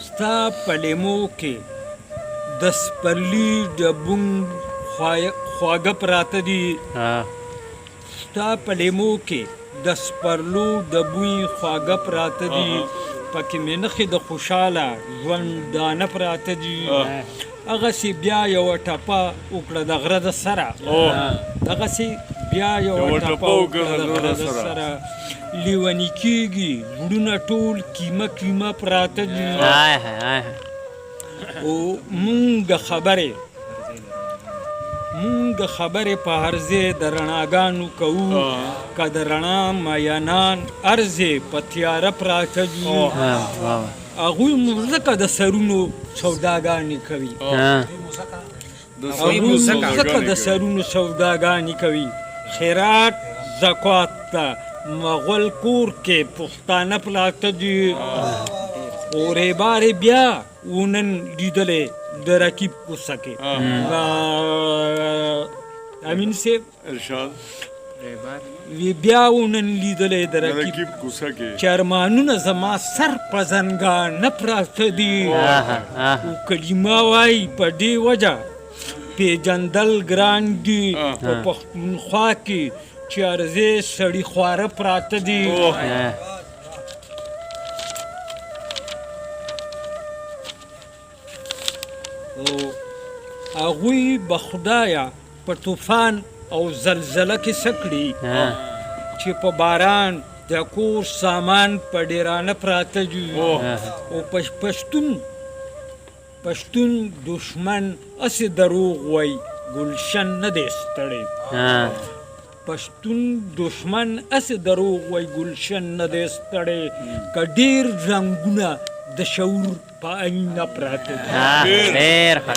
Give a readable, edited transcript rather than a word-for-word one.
ستا پلیمو کې د سپرلي ډبون خواږه پراته دي ستا پلیمو کې د سپرلو ډبوی خواږه پراته دي پکې مې نښې د خوشحاله ژوندانه پراته دي هغسې بیا یوه ټپه وکړه د غره د سره دغسې بیا یوه ټپه وکړه د غره د سره لیوني کېږي زړونه ټول کیمه کیمه پراته دي او مونږ خبرې په هر ځای د رڼاګانو کوو که د رڼا میانان هر ځای په تیاره پراته دي هغوی ځکه د سرونو سوداګانې کوي خیرات زکات ته مغل کور کې پښتانه پراته دي اورې بارې بیا ونن لیدلې د رقیب کوڅه کې امین صاحب ارشاد وی بیا ونن لیدلې د رقیب کوڅه کې چې ارمانونه زما سر په زنګانه پراته دي او کلمه وایي په دې وجه پیژندل ګران دي په پښتونخوا کې چې ارزې سړي خواره پراته دي هغوی به خدایه په طوفان او زلزله کې څه کړي چې په باران د کور سامان په ډیرانه پراته دي او پښتون دشمن اسې دروغ وای ګلشن نه دی ستړی پښتون دشمن اسې دروغ وای ګلشن نه دی ستړی که ډېر رنګونه د شعور په آینه پراته دي ډېر ښه